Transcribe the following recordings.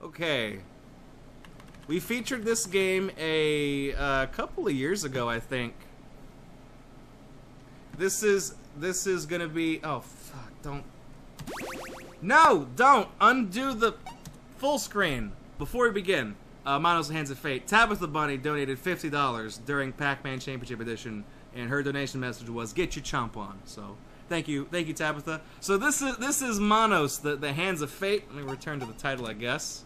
Okay. We featured this game a couple of years ago, I think. This is gonna be... Oh, fuck, don't... No! Don't! Undo the full screen! Before we begin, Manos Hands of Fate, Tabitha Bunny donated $50 during Pac-Man Championship Edition, and her donation message was, get your chomp on. So, thank you, Tabitha. So this is Manos, the Hands of Fate. Let me return to the title, I guess.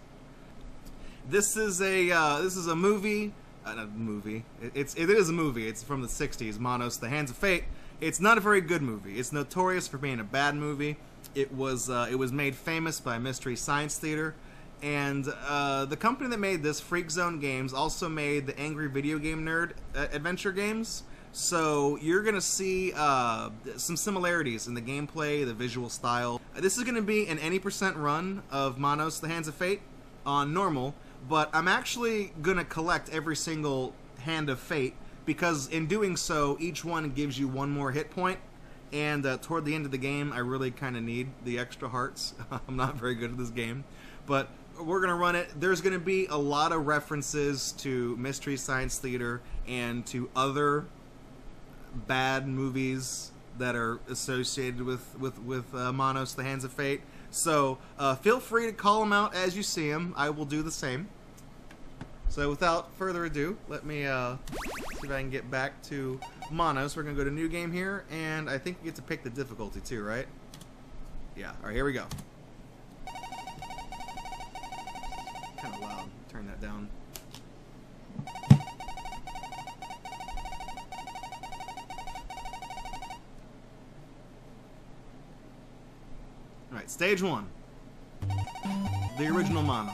This is a movie. Not a movie. It is a movie. It's from the '60s. Manos, the Hands of Fate. It's not a very good movie. It's notorious for being a bad movie. It was made famous by Mystery Science Theater, and the company that made this, Freak Zone Games, also made the Angry Video Game Nerd adventure games. So you're gonna see some similarities in the gameplay, the visual style. This is gonna be an any % run of Manos, the Hands of Fate on normal, but I'm actually gonna collect every single Hand of Fate, because in doing so, each one gives you one more hit point, and toward the end of the game, I really kind of need the extra hearts. I'm not very good at this game, but we're going to run it. There's going to be a lot of references to Mystery Science Theater and to other bad movies that are associated with Manos, the Hands of Fate. So feel free to call them out as you see them. I will do the same. So without further ado, let me see if I can get back to Manos. We're going to go to New Game here, and I think we get to pick the difficulty too, right? Yeah, alright, here we go. Kind of loud. Turn that down. Alright, stage 1. The original Manos.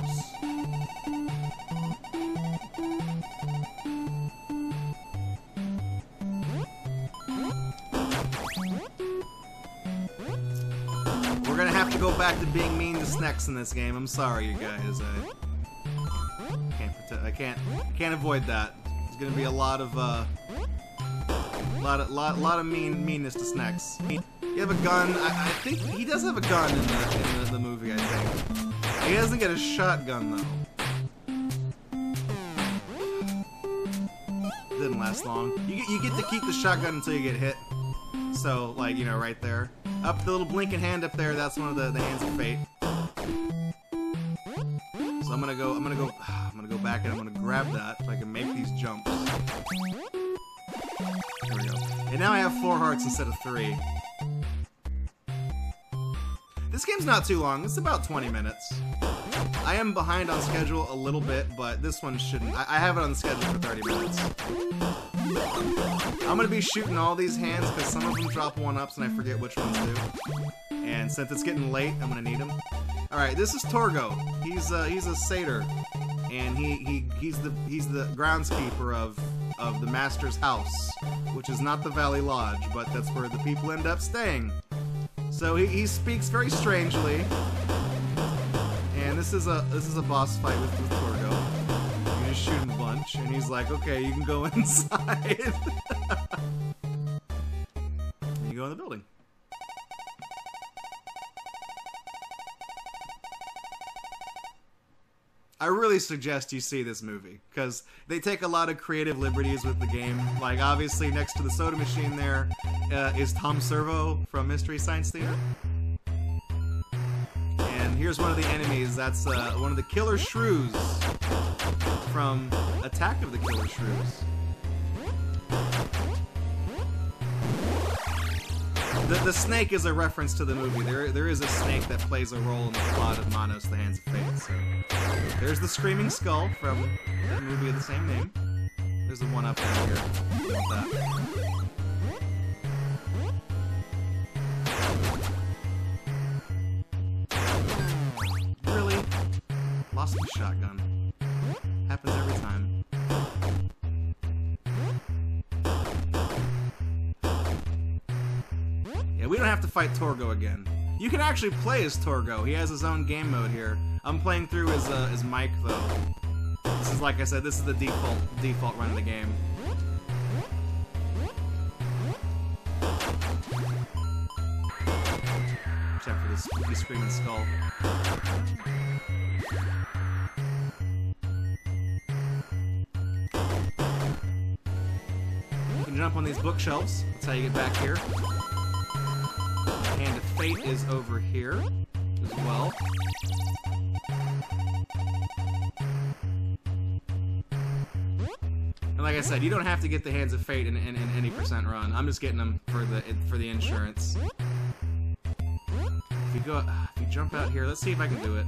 We're gonna have to go back to being mean to snacks in this game. I'm sorry, you guys. I can't avoid that. There's gonna be a lot of meanness to snacks. You have a gun. I think he does have a gun in the movie. I think he doesn't get a shotgun though. Didn't last long. You get to keep the shotgun until you get hit. So, like, you know, right there. Up the little blinking hand up there, that's one of the Hands of Fate. So I'm gonna go back and I'm gonna grab that so I can make these jumps. There we go. And now I have 4 hearts instead of 3. This game's not too long, it's about 20 minutes. I am behind on schedule a little bit, but this one shouldn't. I have it on the schedule for 30 minutes. I'm gonna be shooting all these hands because some of them drop 1-ups and I forget which ones do. And since it's getting late, I'm gonna need them. Alright, this is Torgo. He's a satyr. And he's the groundskeeper of the master's house, which is not the Valley Lodge, but that's where the people end up staying. So he speaks very strangely. And this is a boss fight with Torgo. You just shoot him a bunch, and he's like, okay, you can go inside. And you go in the building. I really suggest you see this movie, because they take a lot of creative liberties with the game. Like, obviously, next to the soda machine there is Tom Servo from Mystery Science Theater. And here's one of the enemies. That's one of the Killer Shrews from Attack of the Killer Shrews. The snake is a reference to the movie. There is a snake that plays a role in the plot of Manos, the Hands of Fate. So there's the Screaming Skull from that movie of the same name. There's the one up down here. That. Really? Lost my shotgun. Happens every time. Yeah, we don't have to fight Torgo again. You can actually play as Torgo. He has his own game mode here. I'm playing through as Mike though. This is, like I said, this is the default run of the game. Except for this spooky screaming skull. jump on these bookshelves. That's how you get back here. Hand of Fate is over here as well. And like I said, you don't have to get the Hands of Fate in any percent run. I'm just getting them for the insurance. If you jump out here, let's see if I can do it.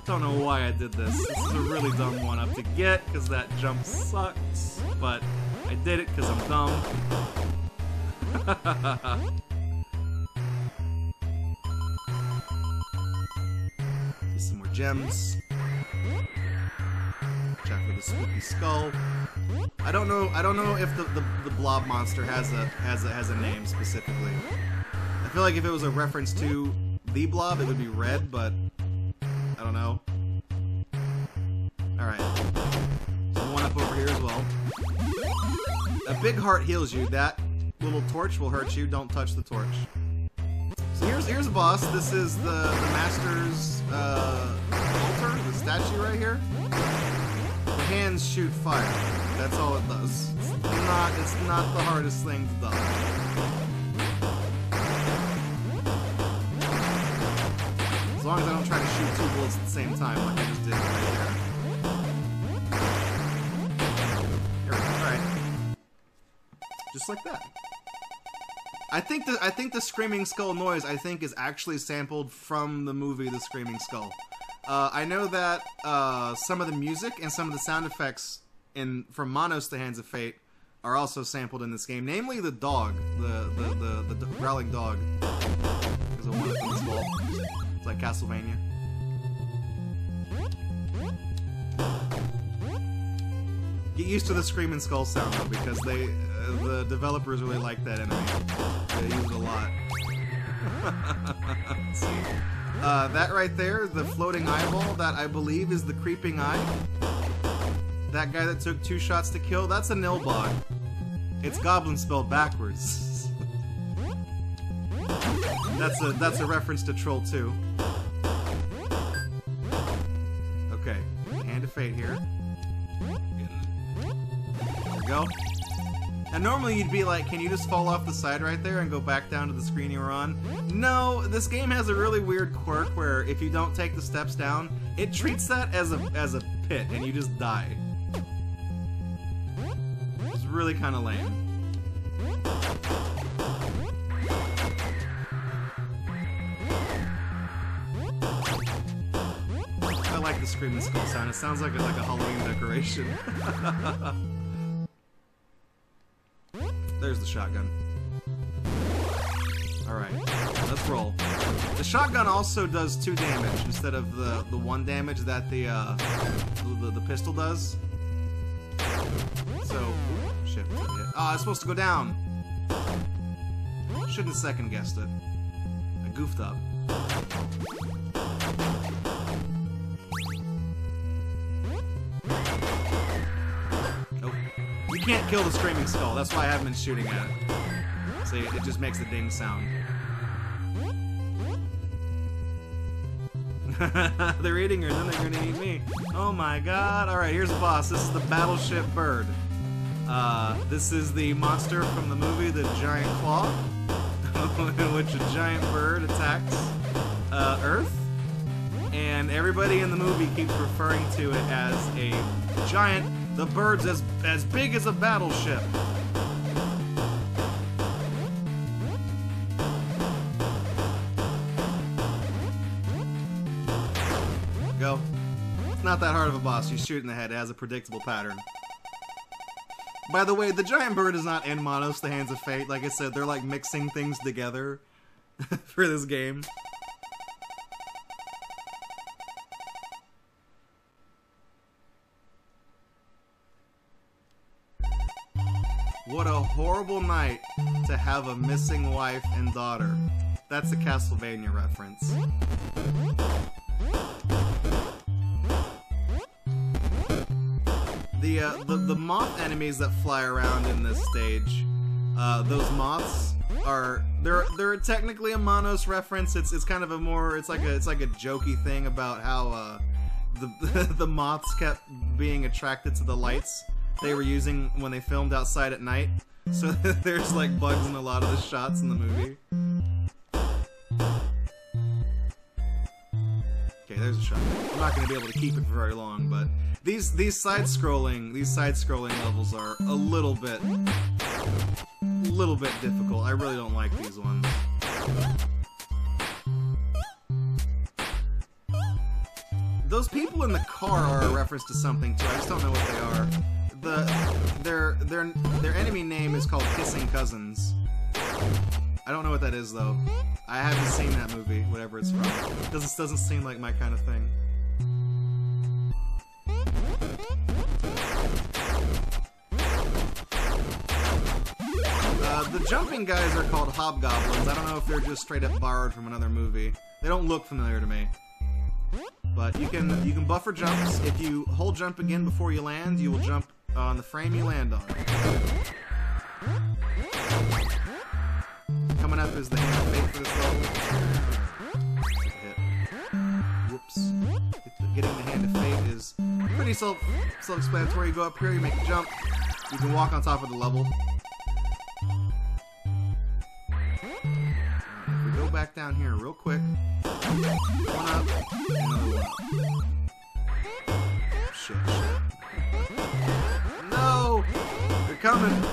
Don't know why I did this. This is a really dumb one up to get because that jump sucks. But I did it because I'm dumb. Some more gems. Check for the spooky skull. I don't know if the blob monster has a name specifically. I feel like if it was a reference to the blob, it would be red, but I don't know. Alright. So one up over here as well. A big heart heals you. That little torch will hurt you. Don't touch the torch. So here's a boss. This is the master's altar, the statue right here. The hands shoot fire. That's all it does. It's not the hardest thing to dodge. As long as I don't try to shoot two bullets at the same time, like I just did right there. Here we go. Alright. Just like that. I think the Screaming Skull noise, is actually sampled from the movie The Screaming Skull. I know that some of the music and some of the sound effects from Manos the Hands of Fate are also sampled in this game, namely the dog, the growling dog. There's a one up in this wall. It's like Castlevania. Get used to the Screaming Skull sound though, because the developers really like that enemy. They use it a lot. See? That right there, the floating eyeball, that I believe is the creeping eye. That guy that took 2 shots to kill, that's a Nilbog. It's goblin spelled backwards. That's a reference to Troll 2. Okay, Hand of Fate here. There we go. Now normally you'd be like, can you just fall off the side right there and go back down to the screen you were on? No, this game has a really weird quirk where if you don't take the steps down, it treats that as a pit and you just die. It's really kind of lame. I like the Screaming Skull sound. It sounds like a Halloween decoration. There's the shotgun. Alright, let's roll. The shotgun also does 2 damage instead of the 1 damage that the pistol does. So, shit. Oh, it's supposed to go down. Shouldn't have second guessed it. I goofed up. You can't kill the Screaming Skull, that's why I haven't been shooting at it. See, it just makes a ding sound. They're eating her, and then they're gonna eat me. Oh my god. Alright, here's a boss. This is the Battleship Bird. This is the monster from the movie The Giant Claw, in which a giant bird attacks Earth. And everybody in the movie keeps referring to it as a giant... The bird's as big as a battleship. Go. It's not that hard of a boss. You shoot in the head. It has a predictable pattern. By the way, the giant bird is not in Manos the Hands of Fate. Like I said, they're like mixing things together for this game. What a horrible night to have a missing wife and daughter. That's a Castlevania reference. The moth enemies that fly around in this stage, those moths are they're technically a Manos reference. It's kind of a more it's like a jokey thing about how the moths kept being attracted to the lights they were using when they filmed outside at night. So there's like bugs in a lot of the shots in the movie. Okay, there's a shot. I'm not going to be able to keep it for very long, but these side-scrolling levels are a little bit difficult. I really don't like these ones. Those people in the car are a reference to something too. I just don't know what they are. Their enemy name is called Kissing Cousins. I don't know what that is though. I haven't seen that movie, whatever it's from. Doesn't seem like my kind of thing. The jumping guys are called hobgoblins. I don't know if they're just straight up borrowed from another movie. They don't look familiar to me. But you can buffer jumps. If you hold jump again before you land, you will jump on the frame you land on. Coming up is the hand of fate for this level. Hit. Whoops. Getting the hand of fate is pretty self-explanatory. You go up here, you make a jump. You can walk on top of the level. If we go back down here real quick. One up, another one up. Shit. No! They're coming!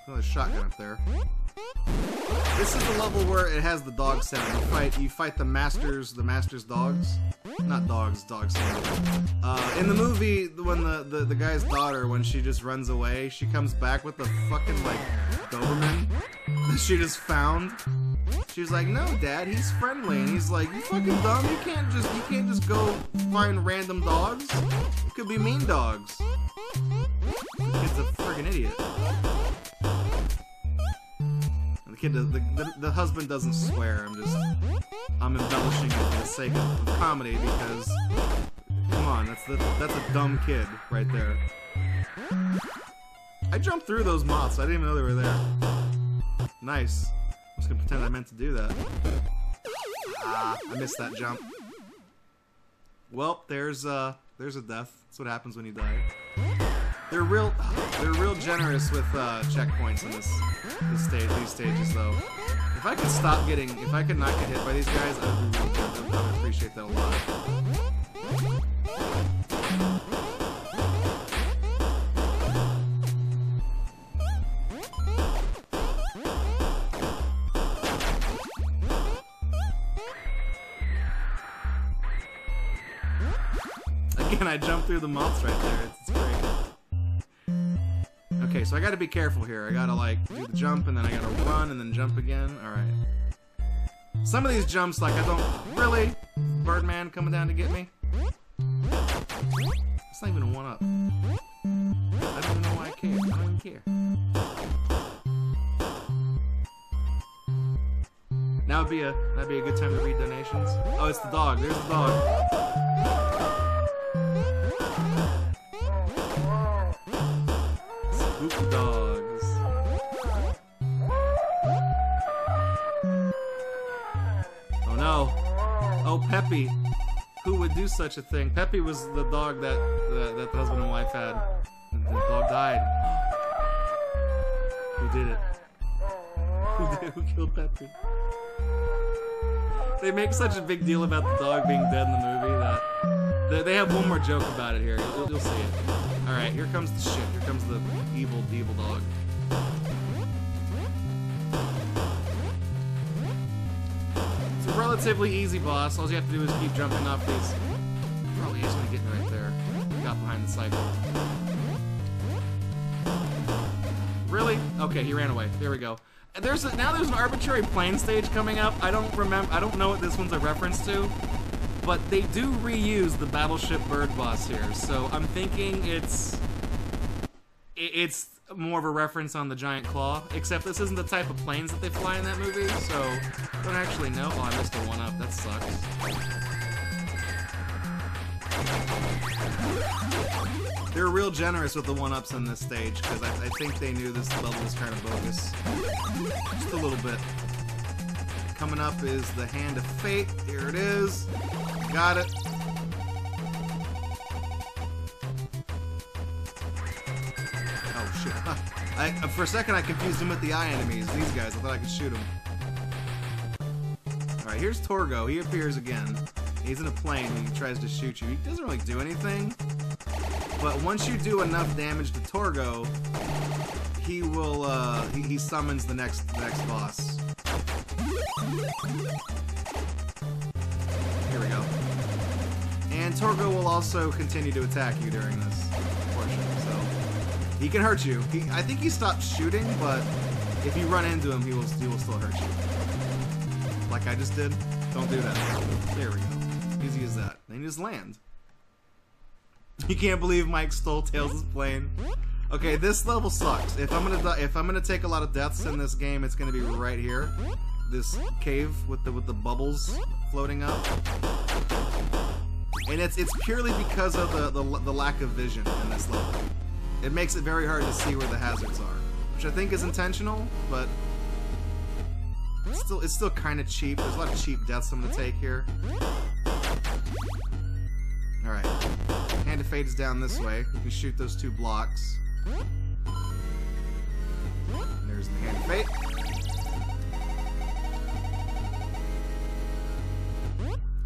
Another shotgun up there. This is the level where it has the dog sound. You fight the master's dogs. Not dogs, dogs. In the movie, when the guy's daughter, when she just runs away, she comes back with the fucking like Doberman that she just found. She's like, "No, Dad, he's friendly," and he's like, "You fucking dumb! You can't just go find random dogs. It could be mean dogs." The kid's a friggin' idiot. The husband doesn't swear. I'm embellishing it for the sake of comedy because, come on, that's a dumb kid right there. I jumped through those moths. I didn't even know they were there. Nice. I'm just gonna pretend I meant to do that. Ah, I missed that jump. Well, there's a death. That's what happens when you die. They're real generous with checkpoints in these stages, though. If I could not get hit by these guys, I would be really good. I would appreciate that a lot. Again, I jumped through the moths right there. It's great. Okay, so I gotta be careful here. I gotta, like, do the jump, and then I gotta run, and then jump again. Alright. Some of these jumps, like, I don't... Really? Birdman coming down to get me? It's not even a one-up. I don't even know why I care. I don't even care. Now would be a good time to read donations. Oh, it's the dog. There's the dog. Spooky dogs. Oh no. Oh, Peppy. Who would do such a thing? Peppy was the dog that the husband and wife had. The dog died. Who did it? Who killed Peppy? They make such a big deal about the dog being dead in the movie that they have one more joke about it here. You'll see it. Alright, here comes the shit. Here comes the evil dog. It's a relatively easy boss. All you have to do is keep jumping off these. Probably is going to get me right there. Got behind the cycle. Really? Okay, he ran away. There we go. Now there's an arbitrary plane stage coming up. I don't know what this one's a reference to, but they do reuse the battleship bird boss here. So I'm thinking it's more of a reference on the giant claw. Except this isn't the type of planes that they fly in that movie, so I don't actually know. Oh, I missed a one-up. That sucks. They're real generous with the one-ups in this stage, because I think they knew this level was kind of bogus. Just a little bit. coming up is the Hand of Fate. Here it is. Got it. Oh, shit. For a second, I confused him with the eye enemies. These guys, I thought I could shoot them. Alright, here's Torgo. He appears again. He's in a plane and he tries to shoot you. He doesn't really do anything. But once you do enough damage to Torgo, he will, he summons the next boss. Here we go. And Torgo will also continue to attack you during this portion, so he can hurt you. I think he stopped shooting, but if you run into him, he will still hurt you. Like I just did. Don't do that. There we go. Easy as that. Then you just land. You can't believe Mike stole Tails' plane. Okay, this level sucks. If I'm gonna take a lot of deaths in this game, it's gonna be right here. This cave with the bubbles floating up. And it's purely because of the lack of vision in this level. It makes it very hard to see where the hazards are, which I think is intentional, but it's still kind of cheap. There's a lot of cheap deaths I'm gonna take here. All right, Hand of Fate is down this way. You can shoot those 2 blocks. There's the Hand of Fate.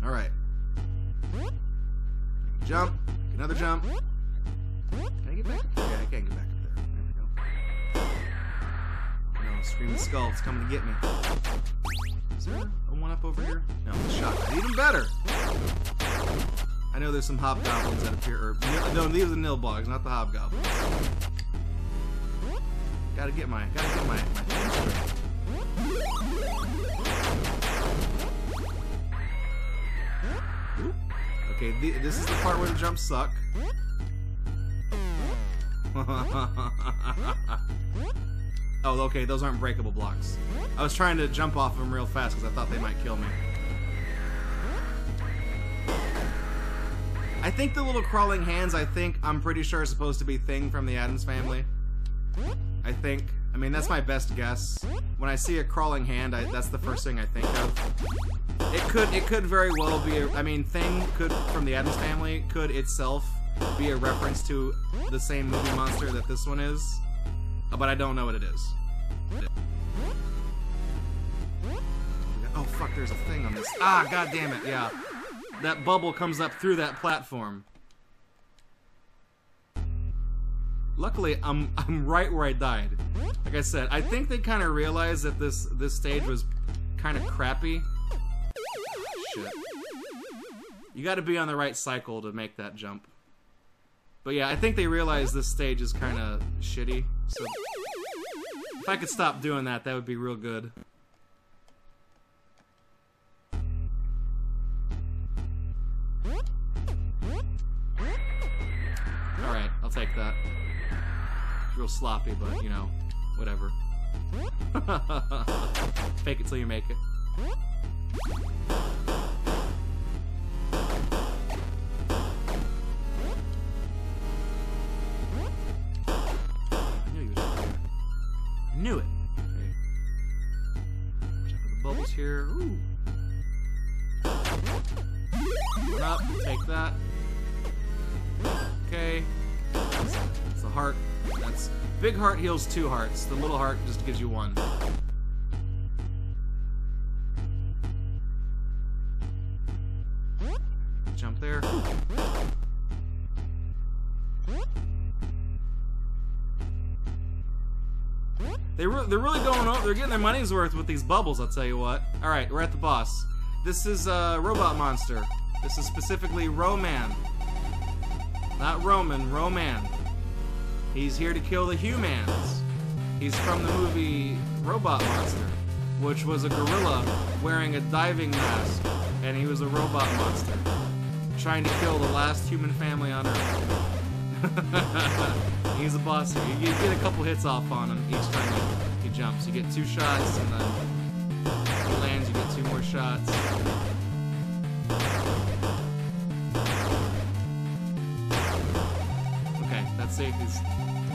All right. Jump. Another jump. Can I get back? Yeah, I can't get back up there. There we go. No, Screaming Skull. It's coming to get me. Is there a one up over here? No, the shotgun. Even better. I know there's some hobgoblins that appear. Or, no, these are the nilbogs, not the hobgoblins. Gotta get my thing straight. Okay, this is the part where the jumps suck. Oh, okay, those aren't breakable blocks. I was trying to jump off of them real fast because I thought they might kill me. I think the little crawling hands, I'm pretty sure are supposed to be Thing from the Addams Family. I think. I mean, that's my best guess. When I see a crawling hand, that's the first thing I think of. It could very well be I mean, Thing could, from the Addams Family, could itself be a reference to the same movie monster that this one is. But I don't know what it is. Oh, fuck, there's a thing on this. Ah, god damn it, yeah. That bubble comes up through that platform. Luckily, I'm right where I died. Like I said, I think they kind of realized that this stage was kind of crappy. Shit. You got to be on the right cycle to make that jump. But yeah, I think they realized this stage is kind of shitty. So if I could stop doing that, that would be real good. Alright, I'll take that. It's real sloppy, but, you know, whatever. Fake it till you make it. I knew he was right there. I knew it! Okay. Check out the bubbles here. Ooh! One up, take that. Okay. It's a heart. That's big heart heals 2 hearts. The little heart just gives you 1. Jump there. They're really going over. They're getting their money's worth with these bubbles, I'll tell you what. All right, we're at the boss. This is a robot monster. This is specifically Roman. Not Roman, Roman. He's here to kill the humans. He's from the movie Robot Monster, which was a gorilla wearing a diving mask, and he was a robot monster, trying to kill the last human family on Earth. He's a boss here. You get a couple hits off on him each time he jumps. You get 2 shots, and then he lands, you get 2 more shots. That's safe. He's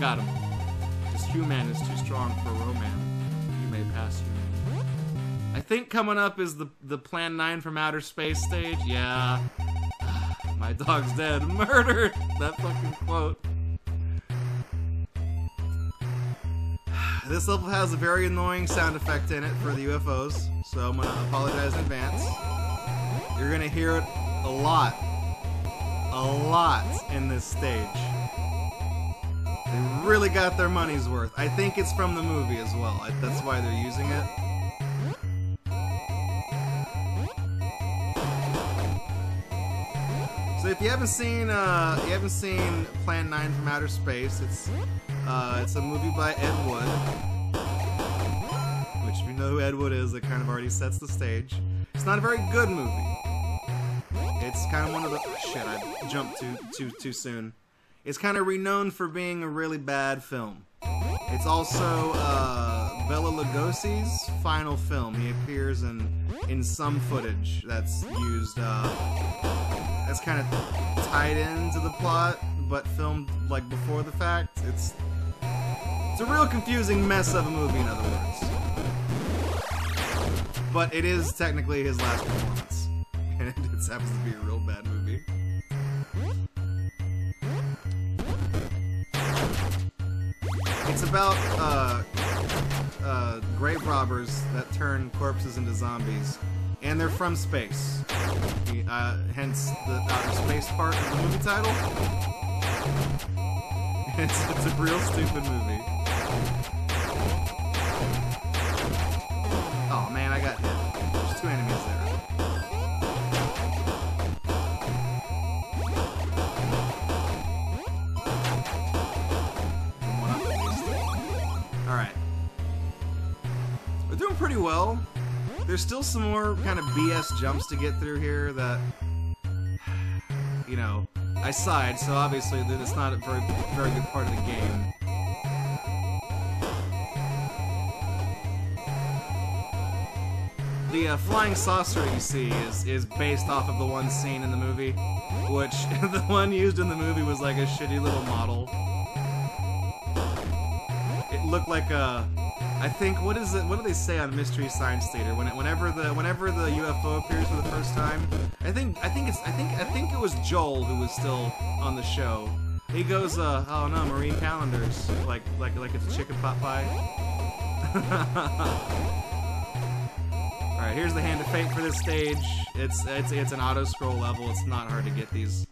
got him. This human is too strong for Roman. You may pass human. I think coming up is the Plan 9 from Outer Space stage. Yeah. My dog's dead. Murdered! That fucking quote. This level has a very annoying sound effect in it for the UFOs, so I'm gonna apologize in advance. You're gonna hear it a lot in this stage. They really got their money's worth. I think it's from the movie as well. That's why they're using it. So if you haven't seen Plan 9 from Outer Space, it's a movie by Ed Wood. Which, if you know who Ed Wood is, it kind of already sets the stage. It's not a very good movie. It's kind of one of the... Shit, I jumped too soon. It's kind of renowned for being a really bad film. It's also Bela Lugosi's final film. He appears in some footage that's used... that's kind of tied into the plot, but filmed like before the fact. It's a real confusing mess of a movie, in other words. But it is technically his last performance, and it happens to be a real bad movie. It's about grave robbers that turn corpses into zombies. And they're from space. Hence the outer space part of the movie title. It's a real stupid movie. Oh man, I got hit. There's 2 enemies there. One up at least. Alright. We're doing pretty well. There's still some more kind of BS jumps to get through here that, you know, I sighed, so obviously it's not a very good part of the game. The flying saucer you see is based off of the one seen in the movie, which the one used in the movie was like a shitty little model. It looked like a... I think what do they say on Mystery Science Theater whenever the UFO appears for the first time? I think it was Joel who was still on the show. He goes, oh no, marine calendars, like it's a chicken pot pie. All right, here's the Hand of Fate for this stage. It's an auto scroll level. It's not hard to get these.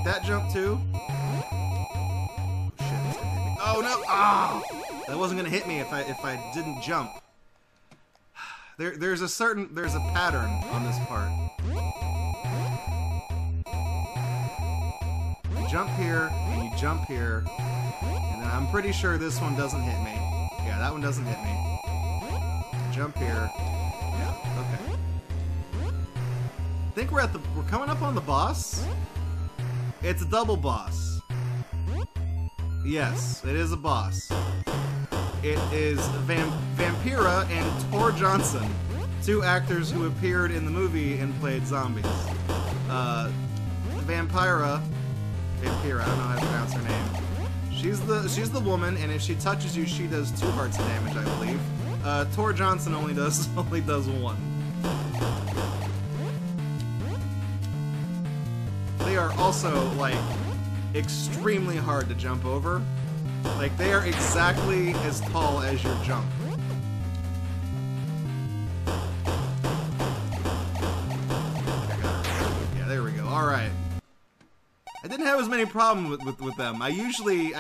That jump too. Oh, shit, it's gonna hit me. Oh no! Ah! That wasn't gonna hit me if I didn't jump. There's a pattern on this part. You jump here and you jump here, and then I'm pretty sure this one doesn't hit me. Yeah, that one doesn't hit me. Jump here. Yeah. Okay. I think we're coming up on the boss. It's a double boss. Yes, it is a boss. It is Vampira and Tor Johnson, 2 actors who appeared in the movie and played zombies. Vampira, I don't know how to pronounce her name. She's the woman, and if she touches you, she does 2 hearts of damage, I believe. Tor Johnson only does 1. They are also, like, extremely hard to jump over. Like, they are exactly as tall as your jump. Yeah, there we go. Alright. I didn't have as many problems with them. I usually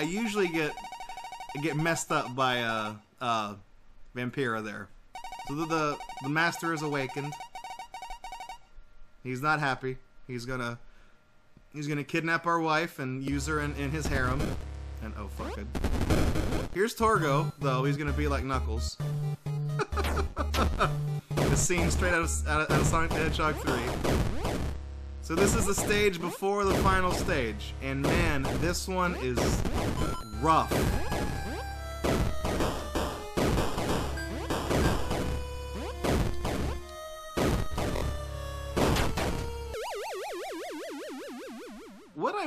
get messed up by, Vampira there. So the master is awakened. He's not happy. He's gonna kidnap our wife and use her in his harem. And oh fuck it. Here's Torgo, though. He's gonna be like Knuckles. The scene straight out of Sonic the Hedgehog 3. So this is the stage before the final stage. And man, this one is rough.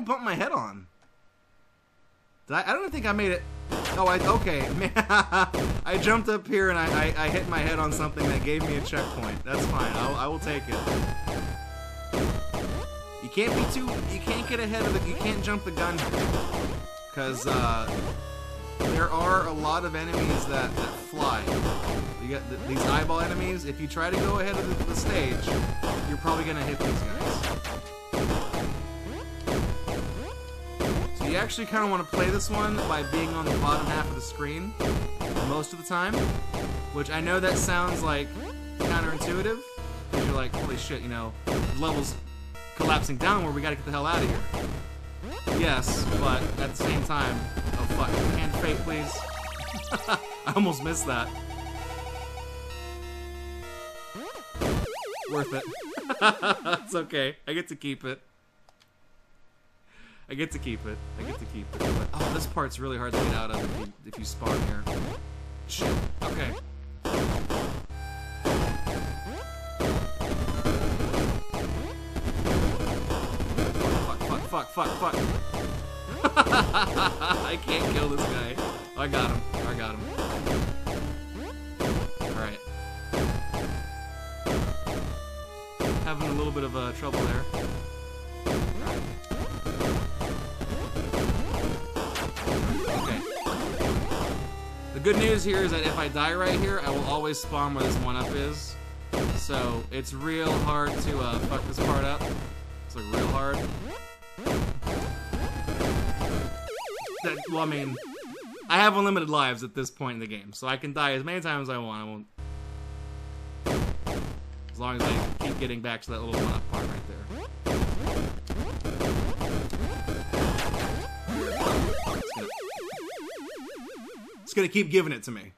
I bump my head on? I don't think I made it. Oh, okay. Man, I jumped up here and I hit my head on something that gave me a checkpoint. That's fine. I will take it. You can't be too. You can't get ahead of the. You can't jump the gun here, because there are a lot of enemies that fly. You got these eyeball enemies. If you try to go ahead of the stage, you're probably gonna hit these guys. So you actually kind of want to play this one by being on the bottom half of the screen most of the time, which I know that sounds like counterintuitive, because you're like, holy shit, you know, the level's collapsing downward, we gotta get the hell out of here. Yes, but at the same time, oh fuck, hand fate, please. I almost missed that. Worth it. It's okay. I get to keep it. I get to keep it. I get to keep it. But, oh, this part's really hard to get out of if you spawn here. Shit. Okay. Fuck. I can't kill this guy. I got him. Alright. Having a little bit of trouble there. Okay. The good news here is that if I die right here, I will always spawn where this 1-up is. So, it's real hard to fuck this part up. It's like real hard. Well, I mean, I have unlimited lives at this point in the game, so I can die as many times as I want. I won't. As long as I keep getting back to that little 1-up part right there. It's gonna keep giving it to me.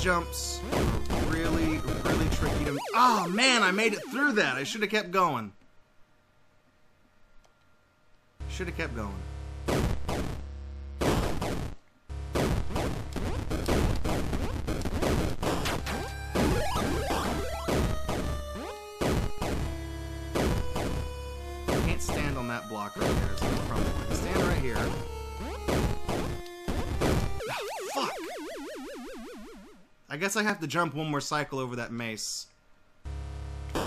Jumps are really tricky to... Oh man, I made it through that. I should have kept going. Should have kept going. I can't stand on that block right here. That's the problem. I can stand right here. I guess I have to jump one more cycle over that mace. So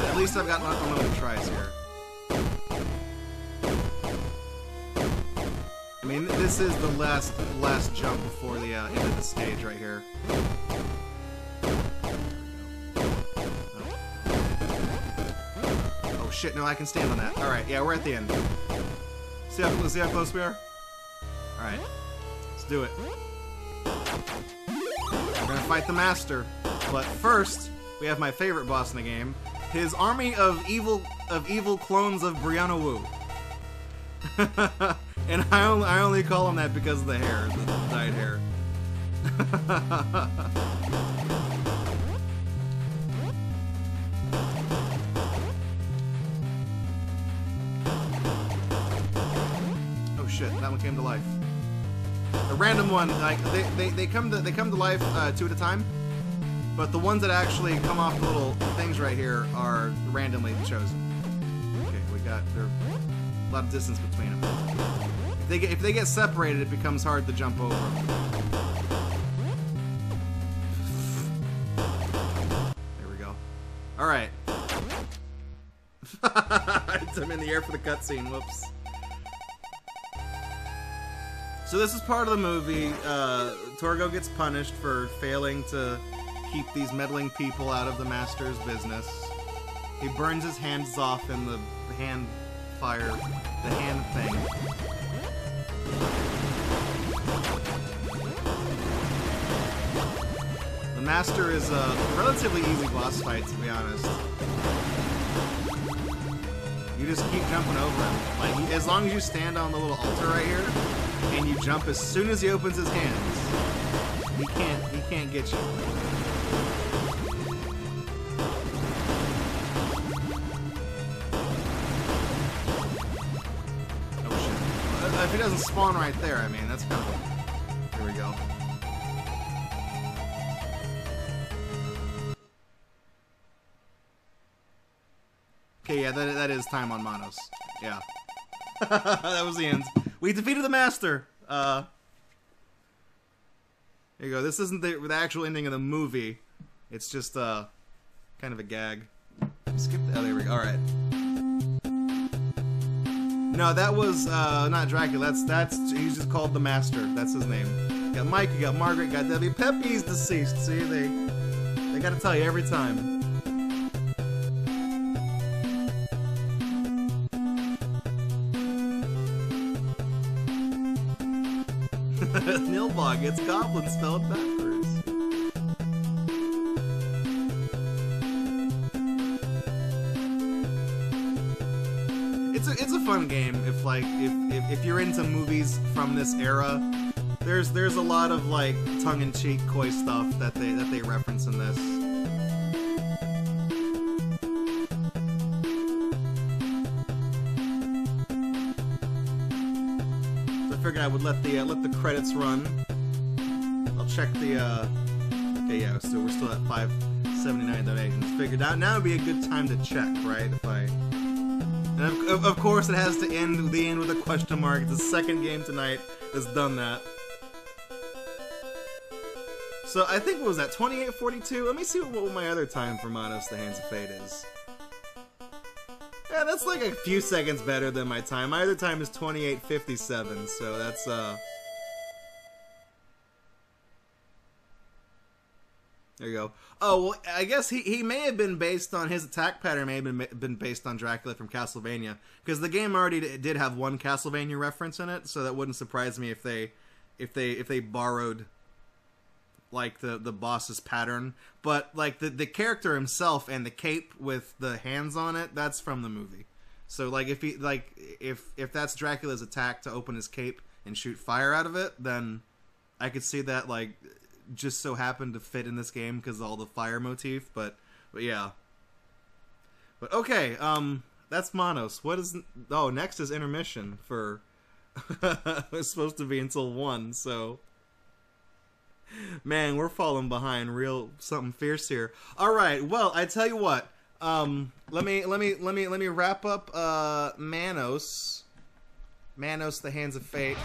at least I've got unlimited tries here. I mean, this is the last jump before the end of the stage right here. Shit, no, I can stand on that. Alright, yeah, we're at the end. See how close we are? Alright. Let's do it. We're gonna fight the Master. But first, we have my favorite boss in the game. His army of evil clones of Brianna Wu. And I only call him that because of the hair, the dyed hair. That one came to life. A random one, like they come to life 2 at a time, but the ones that actually come off the little things right here are randomly chosen. Okay, there's a lot of distance between them. If they get separated, it becomes hard to jump over them. There we go. All right. I'm in the air for the cutscene. Whoops. So this is part of the movie. Torgo gets punished for failing to keep these meddling people out of the Master's business. He burns his hands off in the hand fire, the hand thing. The Master is a relatively easy boss fight, to be honest. You just keep jumping over him. Like, as long as you stand on the little altar right here, and you jump as soon as he opens his hands, he can't get you. if he doesn't spawn right there, I mean, that's kind of... Here we go. Okay, yeah, that is time on Manos. Yeah. That was the end. We defeated the Master! Here you go. This isn't the actual ending of the movie. It's just, kind of a gag. Skip the... Oh, there we go. Alright. No, that was, not Dracula. That's... He's just called the Master. That's his name. You got Mike, you got Margaret, you got Debbie. Pepe's deceased. See, they gotta tell you every time. Nilbog, it's goblin spelled backwards. It's a fun game if you're into movies from this era. There's a lot of like tongue-in-cheek coy stuff that they reference in this. I would let the credits run. I'll check the okay, yeah, so we're still at 579 donations. Figured out now would be a good time to check, right? If I and of course it has to end with a question mark. It's the second game tonight that's done that. So I think what was that 28:42? Let me see what my other time for Manos: The Hands of Fate is. Yeah, that's like a few seconds better than my time. My other time is 28:57, so that's, There you go. Oh, well, I guess he may have been based on... His attack pattern may have been based on Dracula from Castlevania, because the game already did have one Castlevania reference in it, so that wouldn't surprise me if they borrowed... like the boss's pattern, but like the character himself and the cape with the hands on it, that's from the movie. So like if that's Dracula's attack to open his cape and shoot fire out of it, then I could see that like just so happened to fit in this game because of all the fire motif. But yeah. But okay, that's Manos. What is... Oh, next is intermission for... It's supposed to be until 1, so... Man, we're falling behind real something fierce here. All right, well, I tell you what. Let me wrap up Manos, the Hands of Fate.